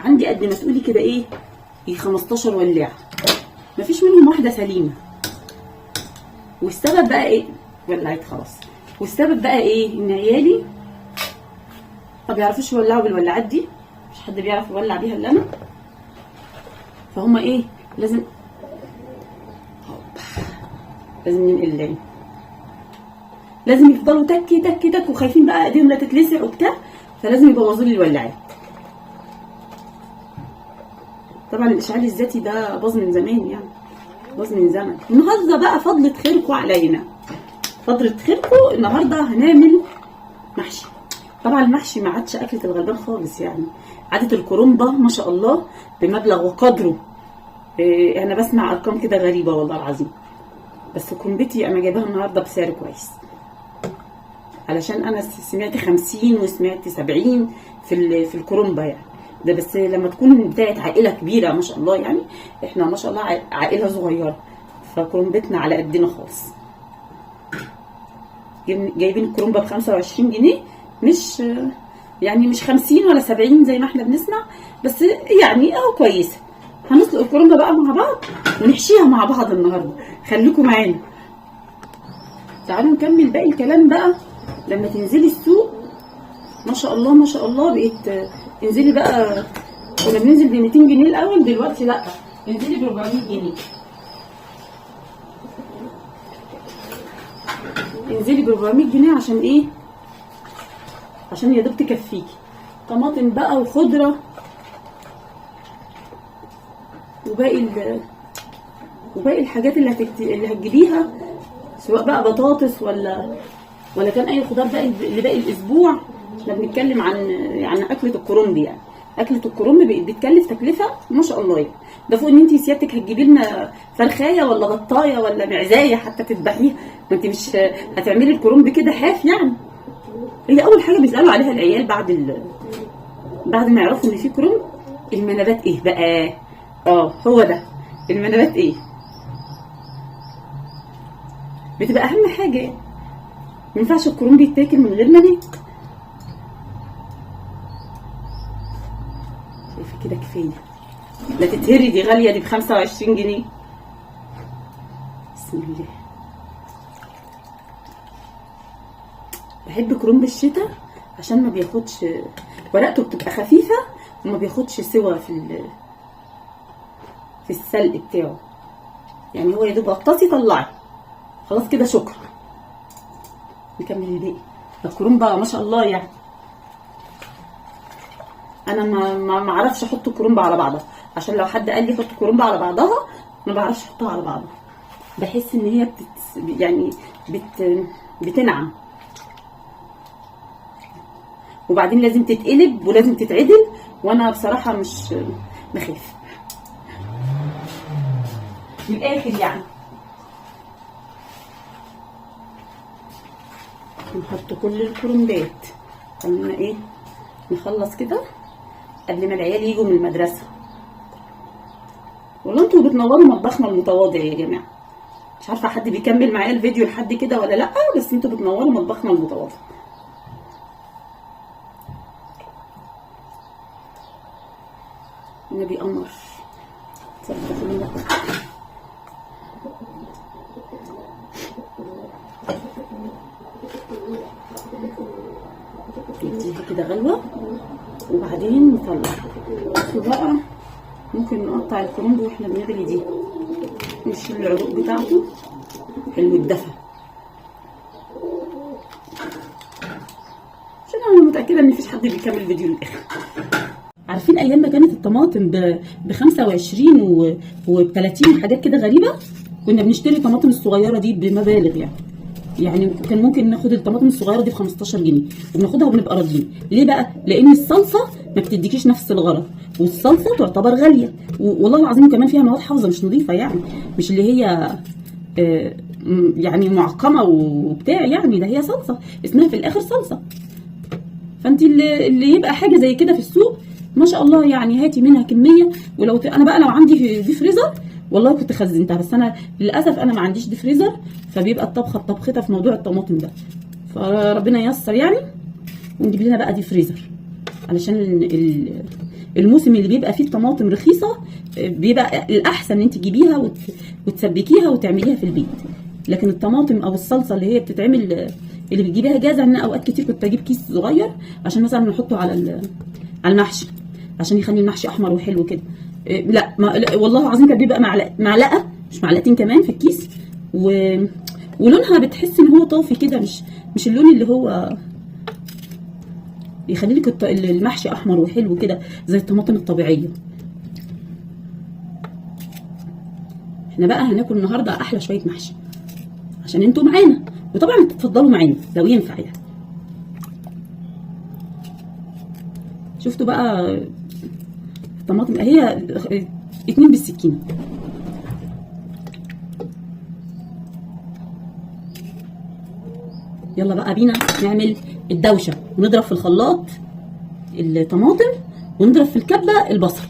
عندي قد ما تقولي كده ايه 15 ولاعه، مفيش منهم واحده سليمه. والسبب بقى ايه؟ ولعت خلاص. والسبب بقى ايه؟ ان عيالي ما بيعرفوش يولعوا بالولاعات دي، مش حد بيعرف يولع بيها الا انا. فهم ايه؟ لازم ننقل لين، لازم يفضلوا تك تك تك وخايفين بقى ايديهم لا تتلسع وبتاع، فلازم يبوظوا لي الولاعات. طبعا الاشعال الذاتي ده باظ من زمان، يعني باظ من زمن. النهارده بقى فضلة خيركم علينا، فضلة خيركم النهارده هنعمل محشي. طبعا المحشي ما عادش اكله الغلبان خالص، يعني عادة الكرنبه ما شاء الله بمبلغ وقدره. انا بسمع ارقام كده غريبه والله العظيم، بس كرنبتي انا جايباها النهارده بسعر كويس، علشان انا سمعت 50 وسمعت 70 في الكرنبه يعني. ده بس لما تكون بتاعت عائله كبيره ما شاء الله، يعني احنا ما شاء الله عائله صغيره، فكرنبتنا على قدنا خالص. جايبين الكرنبه ب 25 جنيه، مش يعني مش 50 ولا 70 زي ما احنا بنسمع، بس يعني كويسه. هنسلق الكرنبه بقى مع بعض ونحشيها مع بعض النهارده، خليكم معانا. تعالوا نكمل باقي الكلام بقى. لما تنزلي السوق ما شاء الله ما شاء الله بقيت انزلي بقى. كنا بننزل ب 200 جنيه الاول، دلوقتي لا، انزلي ب 400 جنيه. انزلي ب 400 جنيه عشان ايه؟ عشان يا دوب تكفيكي طماطم بقى وخضره وباقي الحاجات اللي هتجيبيها، سواء بقى بطاطس ولا كان اي خضار بقى لباقي الاسبوع. احنا بنتكلم عن اكله الكرنب، يعني اكله الكرنب بتكلف تكلفه ما شاء الله يعني. ده فوق ان انت سيادتك هتجيبي لنا فرخايه ولا بطايه ولا معزايه حتى تذبحيها، ما انت مش هتعملي الكرنب كده حاف يعني. هي اول حاجه بيسالوا عليها العيال بعد ما يعرفوا ان في كرنب، المنابات ايه بقى؟ هو ده المنابات ايه، بتبقى اهم حاجه يعني. ما ينفعش الكرنب يتاكل من غير مناب. شايفه كده كفايه، لا تتهري، دي غاليه، دي ب 25 جنيه. بسم الله. بحب كرنب الشتاء عشان ما بياخدش، ورقته بتبقى خفيفه وما بياخدش سوا في السلق بتاعه، يعني هو يا دوب غطاسي طلعي خلاص كده، شكرا. نكمل الباقي. الكرنبه ما شاء الله يعني انا ما اعرفش احط الكرنبه على بعضها، عشان لو حد قال لي حط الكرنبه على بعضها ما بعرفش احطها على بعضها. بحس ان هي بتنعم، وبعدين لازم تتقلب ولازم تتعدل، وانا بصراحه مش بخاف من الاخر يعني. نحط كل الكرنبات، خلينا ايه نخلص كده قبل ما العيال يجوا من المدرسه. والله انتوا بتنوروا مطبخنا المتواضع يا جماعه، مش عارفه حد بيكمل معايا الفيديو لحد كده ولا لا، بس انتوا بتنوروا مطبخنا المتواضع. النبي قمر نديها كده غلوه وبعدين نطلع. بصوا بقى، ممكن نقطع الكرنب واحنا بنغلي دي، نشيل العروق بتاعته. حلو الدفى، عشان انا متاكده ان مفيش حد بيكمل الفيديو للاخر. عارفين ايام ما كانت الطماطم ب 25 وب 30 حاجات كده غريبه، كنا بنشتري الطماطم الصغيره دي بمبالغ يعني كان ممكن ناخد الطماطم الصغيره دي ب 15 جنيه وبناخدها وبنبقى راضيين. ليه بقى؟ لان الصلصه ما بتديكيش نفس الغرض، والصلصه تعتبر غاليه، والله العظيم كمان فيها مواد حافظه مش نظيفه، يعني مش اللي هي يعني معقمه وبتاع، يعني ده هي صلصه اسمها في الاخر صلصه. فانت اللي يبقى حاجه زي كده في السوق ما شاء الله يعني هاتي منها كميه. ولو انا بقى لو عندي دي فريزر والله كنت خزنتها، بس انا للاسف انا ما عنديش دي فريزر، فبيبقى الطبخه بطبختها في موضوع الطماطم ده، فربنا ييسر يعني ونجيب لنا بقى دي فريزر علشان الموسم اللي بيبقى فيه الطماطم رخيصه بيبقى الاحسن ان انت تجيبيها وتسبكيها وتعمليها في البيت. لكن الطماطم او الصلصه اللي هي بتتعمل اللي بتجيبيها جاهزه، انا اوقات كتير كنت اجيب كيس صغير عشان مثلا نحطه على المحشي، عشان يخلي المحشي احمر وحلو كده. لا والله العظيم كان بيبقى معلقه مش معلقتين كمان في الكيس، ولونها بتحس ان هو طافي كده، مش اللون اللي هو يخلي لك المحشي احمر وحلو كده زي الطماطم الطبيعيه. احنا بقى هناكل النهارده احلى شويه محشي عشان انتوا معانا، وطبعا تتفضلوا معانا لو ينفع يعني. شفتوا بقى الطماطم هي 2 بالسكينه. يلا بقى بينا نعمل الدوشه ونضرب في الخلاط الطماطم ونضرب في الكبه البصل.